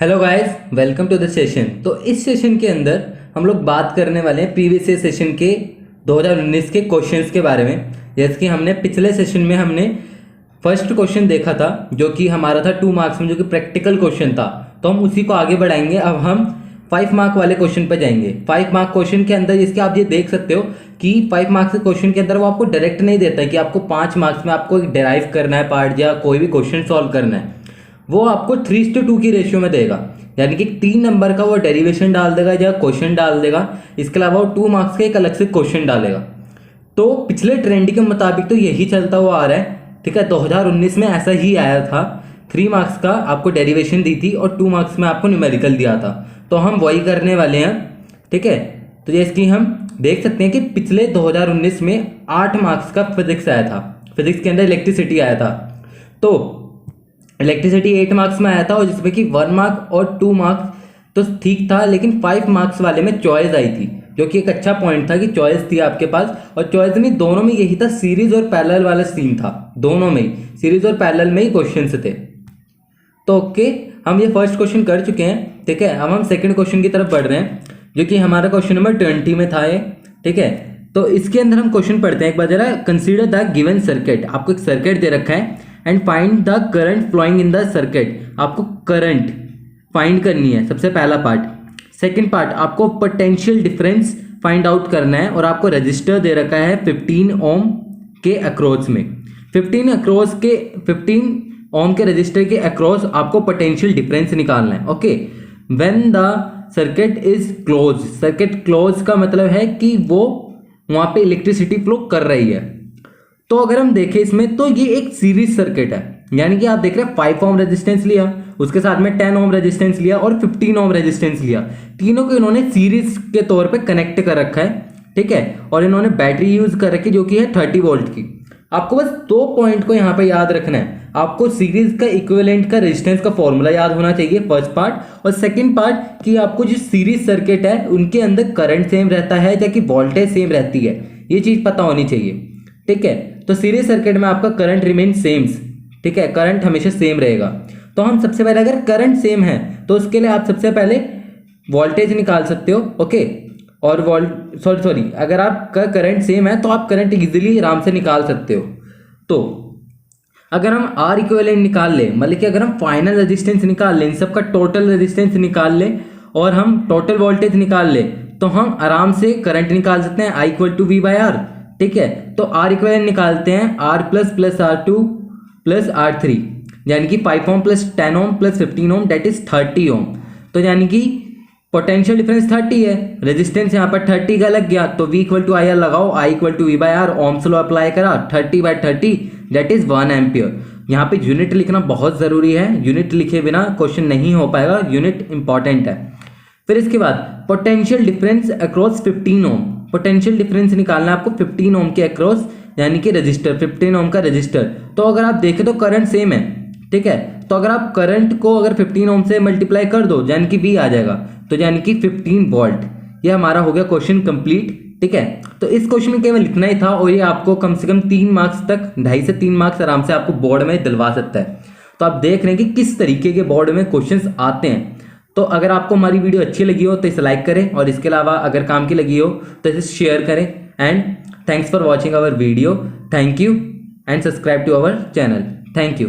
Hello guys, welcome to the session. तो इस session के अंदर हम लोग बात करने वाले हैं प्रीवियस ईयर सेशन के 2019 के क्वेश्चंस के बारे में। जैसे कि हमने पिछले सेशन में हमने फर्स्ट क्वेश्चन देखा था जो कि हमारा था 2 मार्क्स में, जो कि प्रैक्टिकल क्वेश्चन था। तो हम उसी को आगे बढ़ाएंगे। अब हम 5 मार्क वाले क्वेश्चन पर जाएंगे। 5 मार्क क्वेश्चन के अंदर जिसके आप ये देख सकते हो कि 5 मार्क्स के क्वेश्चन के अंदर वो आपको डायरेक्ट नहीं देता है कि आपको 5 मार्क्स में आपको एक डेराइव करना है पार्ट या कोई भी क्वेश्चन सॉल्व करना है। वो आपको 3:2 की रेशियो में देगा, यानी कि 3 नंबर का वो डेरिवेशन डाल देगा या क्वेश्चन डाल देगा। इसके अलावा वो 2 मार्क्स का एक अलग से क्वेश्चन डालेगा। तो पिछले ट्रेंड के मुताबिक तो यही चलता हुआ आ रहा है, ठीक है। 2019 में ऐसा ही आया था। 3 मार्क्स का आपको डेरिवेशन दी थी और 2 मार्क्स में आपको न्यूमेरिकल दिया था। तो हम वही करने वाले हैं, ठीक है। तो जैसे कि हम देख सकते हैं कि पिछले 2019 में 8 मार्क्स का फिजिक्स आया था। फिजिक्स के अंदर इलेक्ट्रिसिटी आया था। तो इलेक्ट्रिसिटी 8 मार्क्स में आया था और जिसमें कि 1 मार्क और 2 मार्क्स तो ठीक था, लेकिन 5 मार्क्स वाले में चॉइस आई थी, जो कि एक अच्छा पॉइंट था कि चॉइस थी आपके पास। और चॉइस में दोनों में यही था, सीरीज और पैरेलल वाला सीन था। दोनों में ही सीरीज और पैरेलल में ही क्वेश्चन थे। तो ओके, हम ये फर्स्ट क्वेश्चन कर चुके हैं, ठीक है। अब हम सेकंड क्वेश्चन की तरफ बढ़ रहे हैं, जो कि हमारा क्वेश्चन नंबर 20 में था ये, ठीक है। तो इसके अंदर हम क्वेश्चन पढ़ते हैं एक बार जरा। Consider the given circuit. आपको एक सर्किट दे रखा है and find the current flowing in the circuit. आपको करंट फाइंड करनी है, सबसे पहला पार्ट। सेकंड पार्ट आपको पोटेंशियल डिफरेंस फाइंड आउट करना है और आपको रजिस्टर दे रखा है 15 ओम के अक्रॉस में। 15 ओम के रजिस्टर के अक्रॉस आपको पोटेंशियल डिफरेंस निकालना है। Okay, when the circuit is close. Circuit close का मतलब है कि वो वहां पे इलेक्ट्रिसिटी फ्लो कर रही है। तो अगर हम देखें इसमें तो ये एक सीरीज सर्किट है, यानी कि आप देख रहे हैं 5 ओम रेजिस्टेंस लिया, उसके साथ में 10 ओम रेजिस्टेंस लिया और 15 ओम रेजिस्टेंस लिया। तीनों को इन्होंने सीरीज के तौर पे कनेक्ट कर रखा है, ठीक है। और इन्होंने बैटरी यूज कर रखी जो कि है 30 वोल्ट की। आपको बस 2 पॉइंट को यहाँ पे याद रखना है। आपको सीरीज का इक्विवेलेंट का रेजिस्टेंस का फॉर्मूला याद होना चाहिए, फर्स्ट पार्ट। और सेकंड पार्ट कि आपको जो सीरीज सर्किट है उनके अंदर करंट सेम रहता है या कि वोल्टेज सेम रहती है, ये चीज पता होनी चाहिए, ठीक है। तो सीरीज सर्किट में आपका करंट रिमेन सेम, ठीक है। करंट हमेशा सेम रहेगा। तो हम सबसे पहले अगर करंट सेम है तो उसके लिए आप सबसे पहले वोल्टेज निकाल सकते हो, ओके। और अगर आपका करंट सेम है तो आप करंट इजीली आराम से निकाल सकते हो। तो अगर हम आर इक्विवेलेंट निकाल ले, मतलब कि अगर हम फाइनल रेजिस्टेंस निकाल लें, इन सबका टोटल रेजिस्टेंस निकाल ले और हम टोटल वोल्टेज निकाल ले, तो हम आराम से करंट निकाल सकते हैं I = V/R, ठीक है। तो आर इक्विवेलेंट निकालते हैं R + R2 + R3, यानी कि 5 ओम + 10 ओम + 15 ओम, दैट इज 30 ओम। तो यानी कि पोटेंशियल डिफरेंस 30 है, रेजिस्टेंस यहाँ पर 30 का लग गया। तो V = IR लगाओ, I = V/R, Ohm's law apply करा, 30/30 दैट इज 1 एम्पियर। यहाँ पे यूनिट लिखना बहुत जरूरी है, यूनिट लिखे बिना क्वेश्चन नहीं हो पाएगा, यूनिट इंपॉर्टेंट है। फिर इसके बाद पोटेंशियल डिफरेंस अक्रॉस 15 ओम। पोटेंशियल डिफरेंस निकालना है आपको 15 ओम के अक्रॉस, यानी कि रजिस्टर 15 ओम का रजिस्टर। तो अगर आप देखें तो करंट सेम है, ठीक है। तो अगर आप करंट को अगर 15 ओम से मल्टीप्लाई कर दो, यानी कि V आ जाएगा, तो यानी कि 15 वोल्ट। ये हमारा हो गया क्वेश्चन कंप्लीट, ठीक है। तो इस क्वेश्चन में केवल लिखना ही था और ये आपको कम से कम 3 मार्क्स तक, 2.5 से 3 मार्क्स आराम से आपको बोर्ड में दिलवा सकता है। तो आप देख रहे हैं कि किस तरीके के बोर्ड में क्वेश्चंस आते हैं। तो अगर आपको हमारी वीडियो अच्छी लगी हो तो इसे लाइक करें, और इसके अलावा अगर काम की लगी हो तो इसे शेयर करें। And thanks for watching our video. Thank you and subscribe to our channel. Thank you.